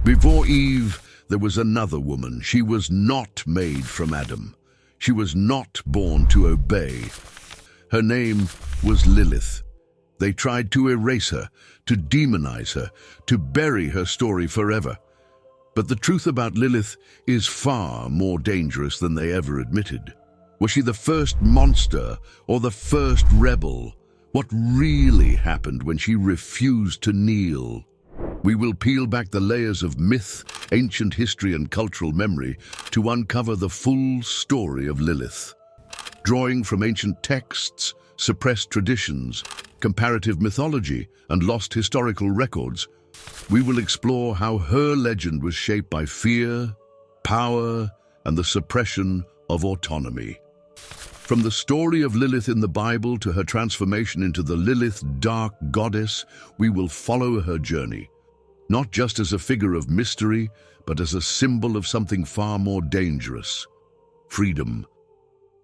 Before Eve, there was another woman. She was not made from Adam. She was not born to obey. Her name was Lilith. They tried to erase her, to demonize her, to bury her story forever. But the truth about Lilith is far more dangerous than they ever admitted. Was she the first monster or the first rebel? What really happened when she refused to kneel? We will peel back the layers of myth, ancient history and cultural memory to uncover the full story of Lilith. Drawing from ancient texts, suppressed traditions, comparative mythology and lost historical records, we will explore how her legend was shaped by fear, power and the suppression of autonomy. From the story of Lilith in the Bible to her transformation into the Lilith dark goddess, we will follow her journey, not just as a figure of mystery, but as a symbol of something far more dangerous: freedom.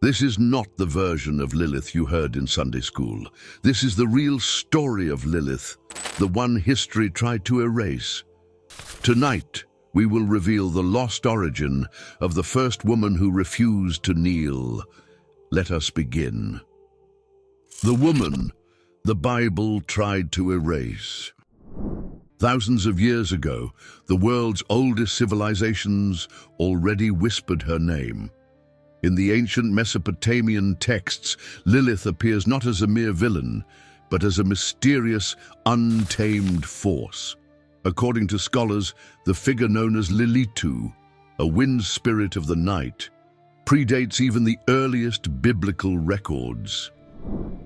This is not the version of Lilith you heard in Sunday school. This is the real story of Lilith, the one history tried to erase. Tonight, we will reveal the lost origin of the first woman who refused to kneel. Let us begin. The woman the Bible tried to erase. Thousands of years ago, the world's oldest civilizations already whispered her name. In the ancient Mesopotamian texts, Lilith appears not as a mere villain, but as a mysterious, untamed force. According to scholars, the figure known as Lilitu, a wind spirit of the night, predates even the earliest biblical records.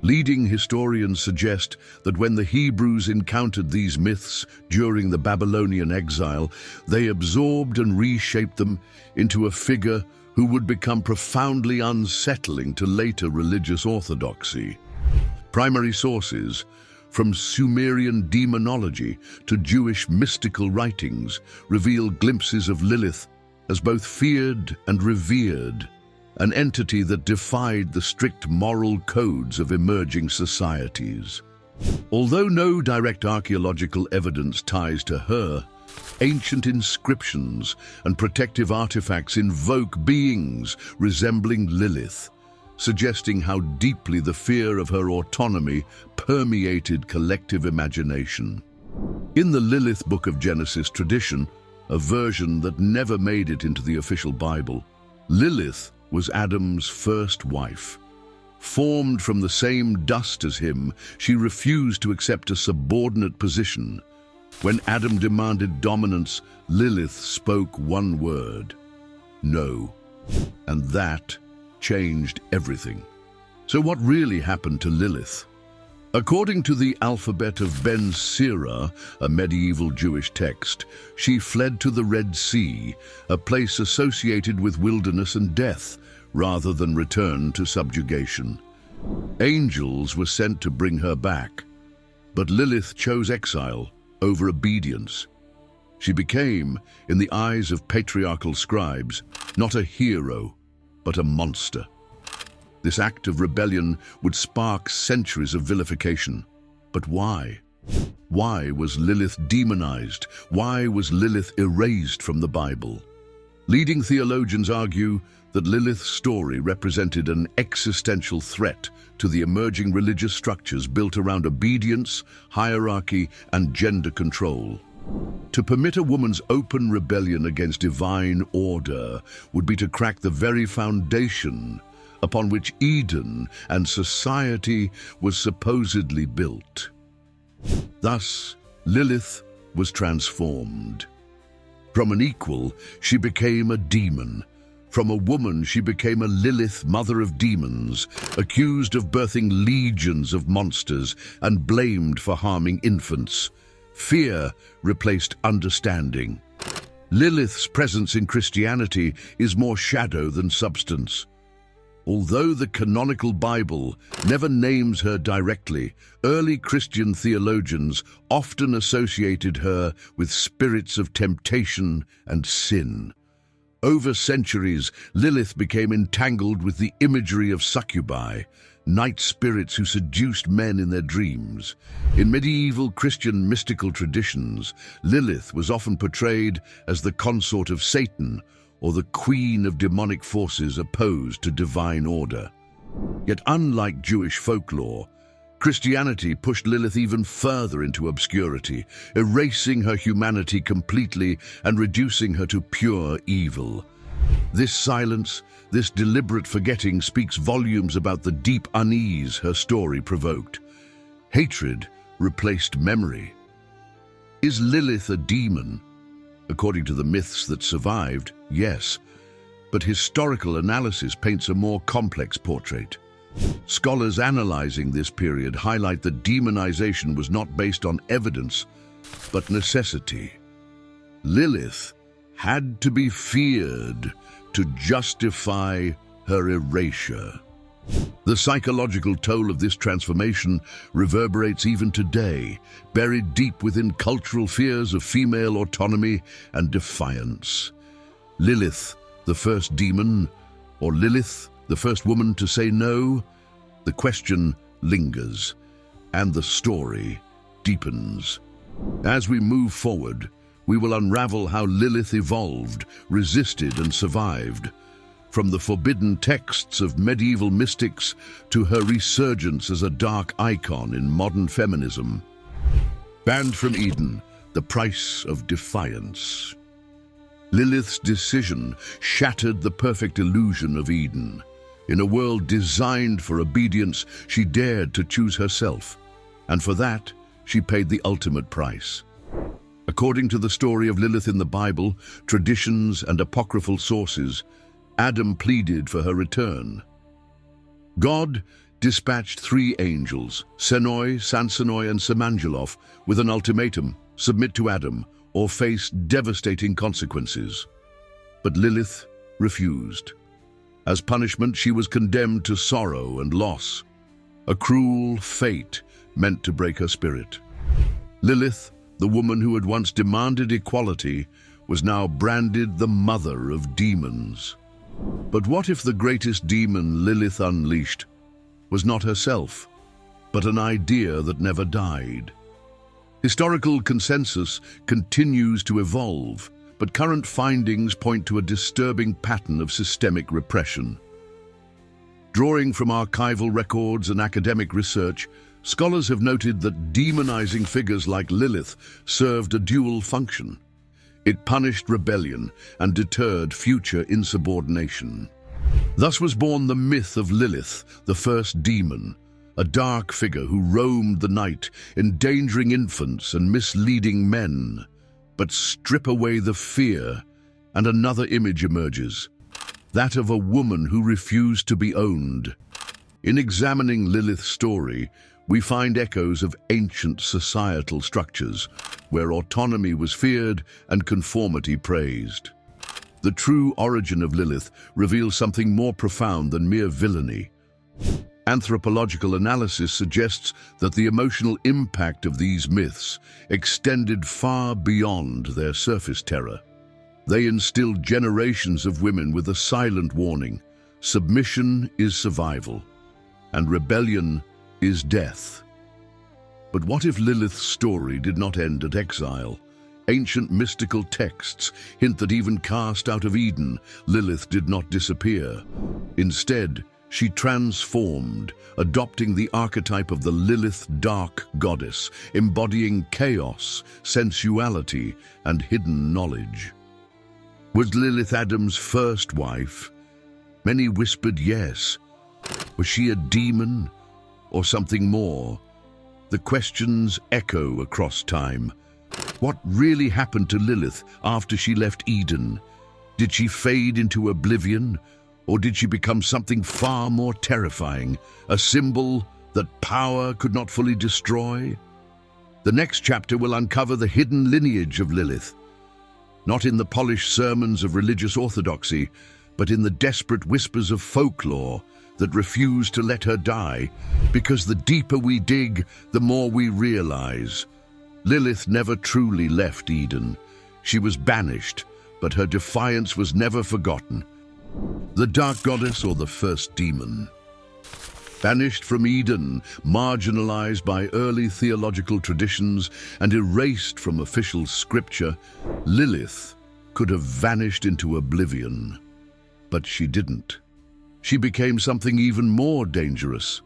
Leading historians suggest that when the Hebrews encountered these myths during the Babylonian exile, they absorbed and reshaped them into a figure who would become profoundly unsettling to later religious orthodoxy. Primary sources, from Sumerian demonology to Jewish mystical writings, reveal glimpses of Lilith as both feared and revered, an entity that defied the strict moral codes of emerging societies. Although no direct archaeological evidence ties to her, ancient inscriptions and protective artifacts invoke beings resembling Lilith, suggesting how deeply the fear of her autonomy permeated collective imagination. In the Lilith Book of Genesis tradition, a version that never made it into the official Bible, Lilith was Adam's first wife. Formed from the same dust as him, she refused to accept a subordinate position. When Adam demanded dominance, Lilith spoke one word: no. And that changed everything. So what really happened to Lilith? According to the Alphabet of Ben Sira, a medieval Jewish text, she fled to the Red Sea, a place associated with wilderness and death, rather than return to subjugation. Angels were sent to bring her back, but Lilith chose exile over obedience. She became, in the eyes of patriarchal scribes, not a hero, but a monster. This act of rebellion would spark centuries of vilification. But why? Why was Lilith demonized? Why was Lilith erased from the Bible? Leading theologians argue that Lilith's story represented an existential threat to the emerging religious structures built around obedience, hierarchy, and gender control. To permit a woman's open rebellion against divine order would be to crack the very foundation upon which Eden and society was supposedly built. Thus, Lilith was transformed. From an equal, she became a demon. From a woman, she became a Lilith Mother of Demons, accused of birthing legions of monsters and blamed for harming infants. Fear replaced understanding. Lilith's presence in Christianity is more shadow than substance. Although the canonical Bible never names her directly, early Christian theologians often associated her with spirits of temptation and sin. Over centuries, Lilith became entangled with the imagery of succubi, night spirits who seduced men in their dreams. In medieval Christian mystical traditions, Lilith was often portrayed as the consort of Satan or the queen of demonic forces opposed to divine order. Yet unlike Jewish folklore, Christianity pushed Lilith even further into obscurity, erasing her humanity completely and reducing her to pure evil. This silence, this deliberate forgetting speaks volumes about the deep unease her story provoked. Hatred replaced memory. Is Lilith a demon? According to the myths that survived, yes, but historical analysis paints a more complex portrait. Scholars analyzing this period highlight that demonization was not based on evidence, but necessity. Lilith had to be feared to justify her erasure. The psychological toll of this transformation reverberates even today, buried deep within cultural fears of female autonomy and defiance. Lilith, the first demon, or Lilith, the first woman to say no? The question lingers, and the story deepens. As we move forward, we will unravel how Lilith evolved, resisted, and survived. From the forbidden texts of medieval mystics to her resurgence as a dark icon in modern feminism. Banned from Eden, the price of defiance. Lilith's decision shattered the perfect illusion of Eden. In a world designed for obedience, she dared to choose herself, and for that, she paid the ultimate price. According to the story of Lilith in the Bible, traditions, and apocryphal sources, Adam pleaded for her return. God dispatched 3 angels, Senoi, Sansanoi, and Samangelof, with an ultimatum: submit to Adam or face devastating consequences. But Lilith refused. As punishment, she was condemned to sorrow and loss, a cruel fate meant to break her spirit. Lilith, the woman who had once demanded equality, was now branded the mother of demons. But what if the greatest demon Lilith unleashed was not herself, but an idea that never died? Historical consensus continues to evolve, but current findings point to a disturbing pattern of systemic repression. Drawing from archival records and academic research, scholars have noted that demonizing figures like Lilith served a dual function. It punished rebellion and deterred future insubordination. Thus was born the myth of Lilith, the first demon, a dark figure who roamed the night, endangering infants and misleading men. But strip away the fear, and another image emerges, that of a woman who refused to be owned. In examining Lilith's story, we find echoes of ancient societal structures, where autonomy was feared and conformity praised. The true origin of Lilith reveals something more profound than mere villainy. Anthropological analysis suggests that the emotional impact of these myths extended far beyond their surface terror. They instilled generations of women with a silent warning: submission is survival, and rebellion is death. But what if Lilith's story did not end at exile? Ancient mystical texts hint that even cast out of Eden, Lilith did not disappear. Instead, she transformed, adopting the archetype of the Lilith dark goddess, embodying chaos, sensuality, and hidden knowledge. Was Lilith Adam's first wife? Many whispered yes. Was she a demon or something more? The questions echo across time. What really happened to Lilith after she left Eden? Did she fade into oblivion? Or did she become something far more terrifying, a symbol that power could not fully destroy? The next chapter will uncover the hidden lineage of Lilith, not in the polished sermons of religious orthodoxy, but in the desperate whispers of folklore that refuse to let her die, because the deeper we dig, the more we realize. Lilith never truly left Eden. She was banished, but her defiance was never forgotten. The Dark Goddess, or the first demon. Banished from Eden, marginalized by early theological traditions, and erased from official scripture, Lilith could have vanished into oblivion. But she didn't. She became something even more dangerous.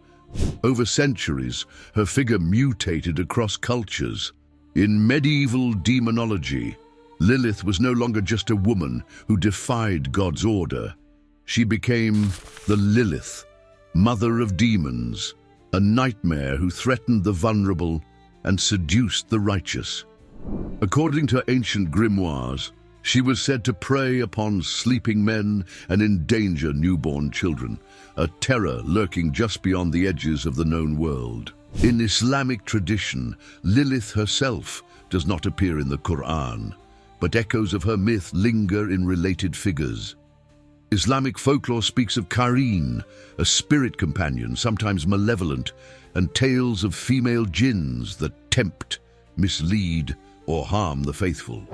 Over centuries, her figure mutated across cultures. In medieval demonology, Lilith was no longer just a woman who defied God's order. She became the Lilith, Mother of Demons, a nightmare who threatened the vulnerable and seduced the righteous. According to ancient grimoires, she was said to prey upon sleeping men and endanger newborn children, a terror lurking just beyond the edges of the known world. In Islamic tradition, Lilith herself does not appear in the Quran, but echoes of her myth linger in related figures. Islamic folklore speaks of Qareen, a spirit companion, sometimes malevolent, and tales of female jinns that tempt, mislead, or harm the faithful.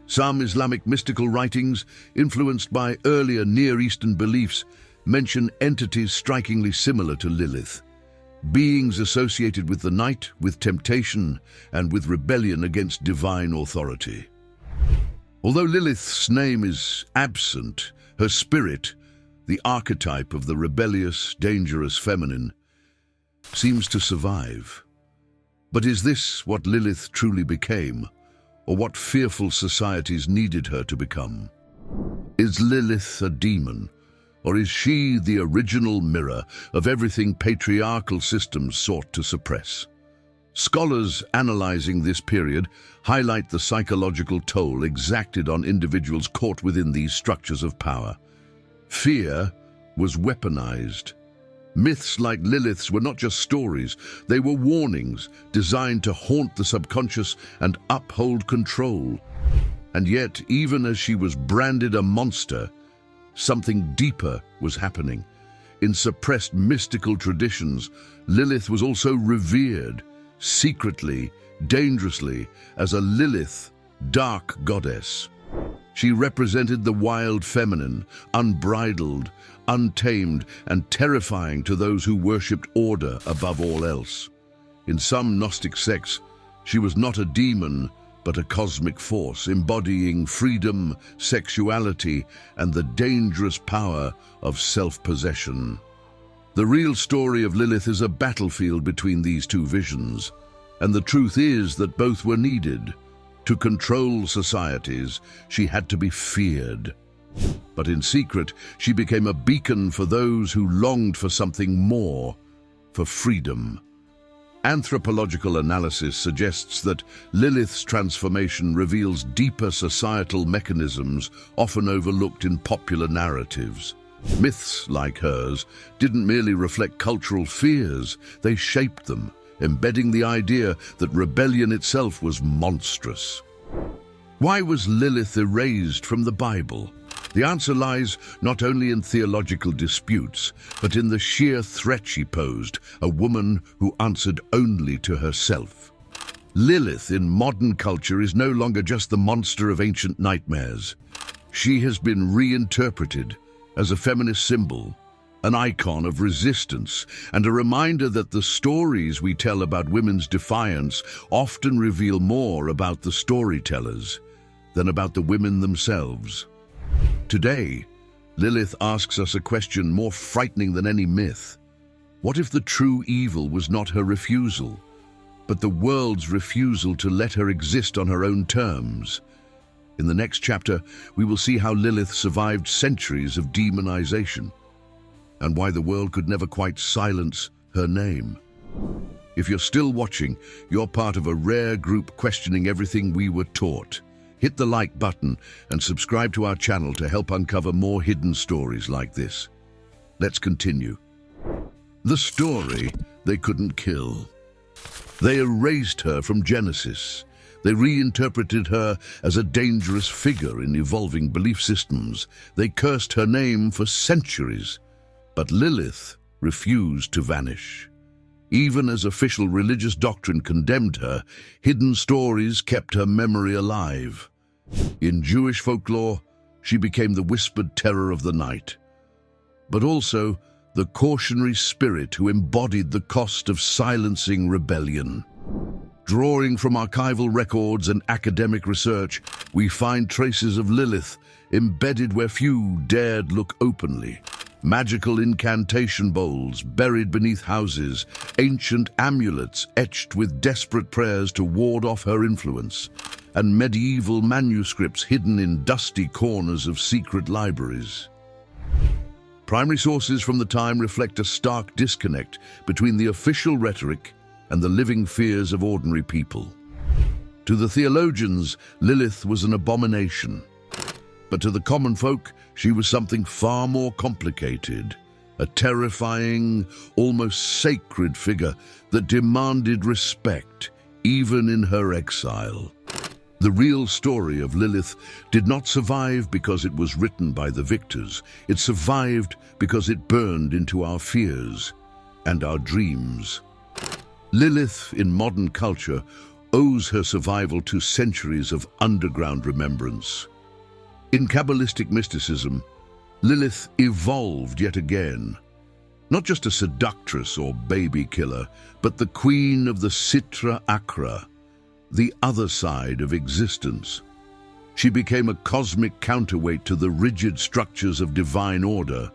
Some Islamic mystical writings, influenced by earlier Near Eastern beliefs, mention entities strikingly similar to Lilith, beings associated with the night, with temptation, and with rebellion against divine authority. Although Lilith's name is absent, her spirit, the archetype of the rebellious, dangerous feminine, seems to survive. But is this what Lilith truly became, or what fearful societies needed her to become? Is Lilith a demon, or is she the original mirror of everything patriarchal systems sought to suppress? Scholars analyzing this period highlight the psychological toll exacted on individuals caught within these structures of power. Fear was weaponized. Myths like Lilith's were not just stories, they were warnings designed to haunt the subconscious and uphold control. And yet, even as she was branded a monster, something deeper was happening. In suppressed mystical traditions, Lilith was also revered, secretly, dangerously, as a Lilith, dark goddess. She represented the wild feminine, unbridled, untamed, and terrifying to those who worshipped order above all else. In some Gnostic sects, she was not a demon, but a cosmic force, embodying freedom, sexuality, and the dangerous power of self-possession. The real story of Lilith is a battlefield between these two visions, and the truth is that both were needed. To control societies, she had to be feared. But in secret, she became a beacon for those who longed for something more, for freedom. Anthropological analysis suggests that Lilith's transformation reveals deeper societal mechanisms often overlooked in popular narratives. Myths like hers didn't merely reflect cultural fears, they shaped them, embedding the idea that rebellion itself was monstrous. Why was Lilith erased from the Bible? The answer lies not only in theological disputes, but in the sheer threat she posed, a woman who answered only to herself. Lilith in modern culture is no longer just the monster of ancient nightmares. She has been reinterpreted as a feminist symbol, an icon of resistance, and a reminder that the stories we tell about women's defiance often reveal more about the storytellers than about the women themselves. Today, Lilith asks us a question more frightening than any myth. What if the true evil was not her refusal, but the world's refusal to let her exist on her own terms? In the next chapter, we will see how Lilith survived centuries of demonization, and why the world could never quite silence her name. If you're still watching, you're part of a rare group questioning everything we were taught. Hit the like button and subscribe to our channel to help uncover more hidden stories like this. Let's continue. The story they couldn't kill. They erased her from Genesis. They reinterpreted her as a dangerous figure in evolving belief systems. They cursed her name for centuries. But Lilith refused to vanish. Even as official religious doctrine condemned her, hidden stories kept her memory alive. In Jewish folklore, she became the whispered terror of the night, but also the cautionary spirit who embodied the cost of silencing rebellion. Drawing from archival records and academic research, we find traces of Lilith embedded where few dared look openly. Magical incantation bowls buried beneath houses, ancient amulets etched with desperate prayers to ward off her influence, and medieval manuscripts hidden in dusty corners of secret libraries. Primary sources from the time reflect a stark disconnect between the official rhetoric and the living fears of ordinary people. To the theologians, Lilith was an abomination. But to the common folk, she was something far more complicated, a terrifying, almost sacred figure that demanded respect, even in her exile. The real story of Lilith did not survive because it was written by the victors. It survived because it burned into our fears and our dreams. Lilith, in modern culture, owes her survival to centuries of underground remembrance. In Kabbalistic mysticism, Lilith evolved yet again, not just a seductress or baby killer, but the queen of the Sitra Achra, the other side of existence. She became a cosmic counterweight to the rigid structures of divine order,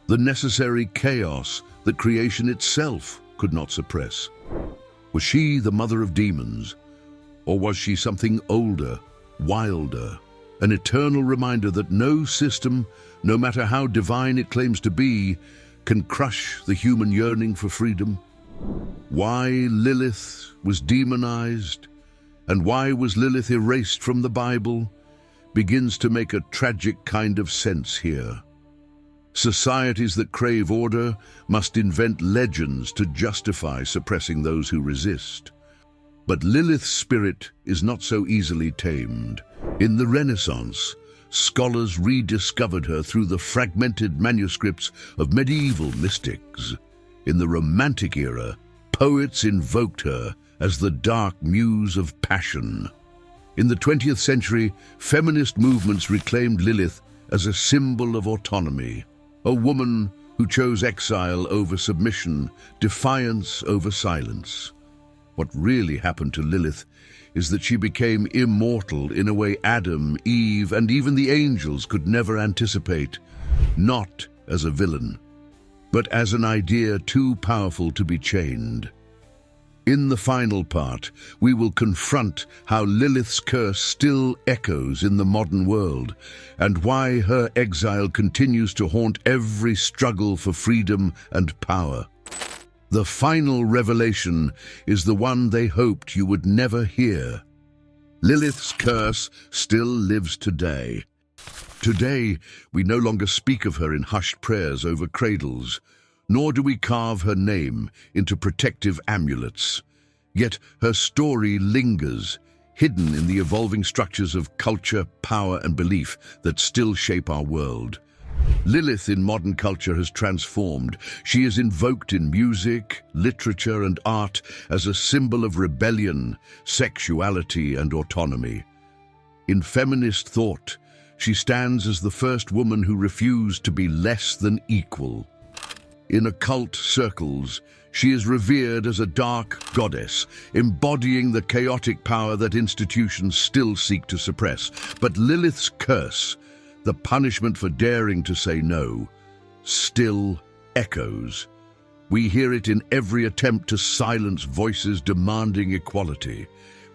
the necessary chaos that creation itself could not suppress. Was she the mother of demons, or was she something older, wilder, an eternal reminder that no system, no matter how divine it claims to be, can crush the human yearning for freedom? Why Lilith was demonized, and why was Lilith erased from the Bible, begins to make a tragic kind of sense here. Societies that crave order must invent legends to justify suppressing those who resist. But Lilith's spirit is not so easily tamed. In the Renaissance, scholars rediscovered her through the fragmented manuscripts of medieval mystics. In the Romantic era, poets invoked her as the dark muse of passion. In the 20th century, feminist movements reclaimed Lilith as a symbol of autonomy, a woman who chose exile over submission, defiance over silence. What really happened to Lilith is that she became immortal in a way Adam, Eve, and even the angels could never anticipate, not as a villain, but as an idea too powerful to be chained. In the final part, we will confront how Lilith's curse still echoes in the modern world, and why her exile continues to haunt every struggle for freedom and power. The final revelation is the one they hoped you would never hear. Lilith's curse still lives today. Today, we no longer speak of her in hushed prayers over cradles, nor do we carve her name into protective amulets. Yet her story lingers, hidden in the evolving structures of culture, power, and belief that still shape our world. Lilith in modern culture has transformed. She is invoked in music, literature, and art as a symbol of rebellion, sexuality, and autonomy. In feminist thought, she stands as the first woman who refused to be less than equal. In occult circles, she is revered as a dark goddess, embodying the chaotic power that institutions still seek to suppress. But Lilith's curse, the punishment for daring to say no, still echoes. We hear it in every attempt to silence voices demanding equality.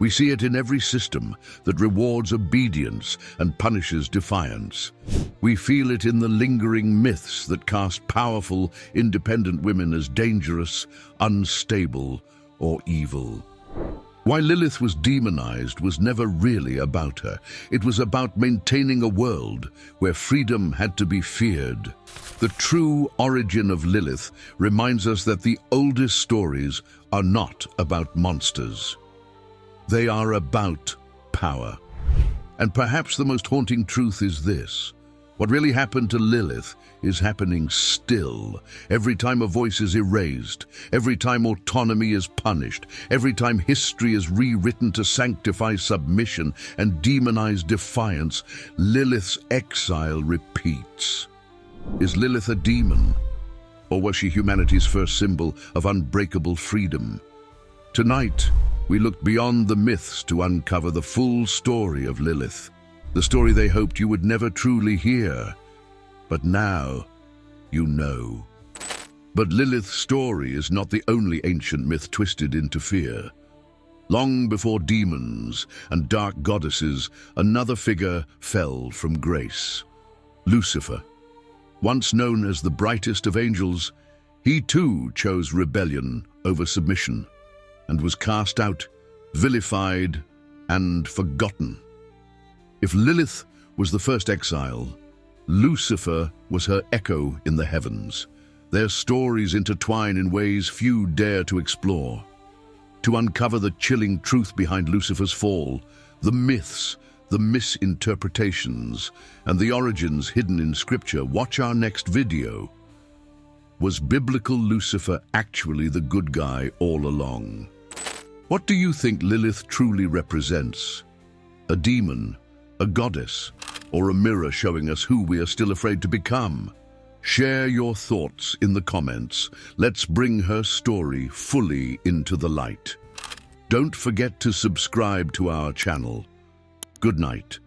We see it in every system that rewards obedience and punishes defiance. We feel it in the lingering myths that cast powerful, independent women as dangerous, unstable, or evil. Why Lilith was demonized was never really about her. It was about maintaining a world where freedom had to be feared. The true origin of Lilith reminds us that the oldest stories are not about monsters. They are about power. And perhaps the most haunting truth is this: what really happened to Lilith is happening still. Every time a voice is erased, every time autonomy is punished, every time history is rewritten to sanctify submission and demonize defiance, Lilith's exile repeats. Is Lilith a demon? Or was she humanity's first symbol of unbreakable freedom? Tonight, we looked beyond the myths to uncover the full story of Lilith, the story they hoped you would never truly hear. But now, you know. But Lilith's story is not the only ancient myth twisted into fear. Long before demons and dark goddesses, another figure fell from grace. Lucifer. Once known as the brightest of angels, he too chose rebellion over submission and was cast out, vilified, and forgotten. If Lilith was the first exile, Lucifer was her echo in the heavens. Their stories intertwine in ways few dare to explore. To uncover the chilling truth behind Lucifer's fall, the myths, the misinterpretations, and the origins hidden in Scripture, watch our next video. Was biblical Lucifer actually the good guy all along? What do you think Lilith truly represents? A demon, a goddess, or a mirror showing us who we are still afraid to become? Share your thoughts in the comments. Let's bring her story fully into the light. Don't forget to subscribe to our channel. Good night.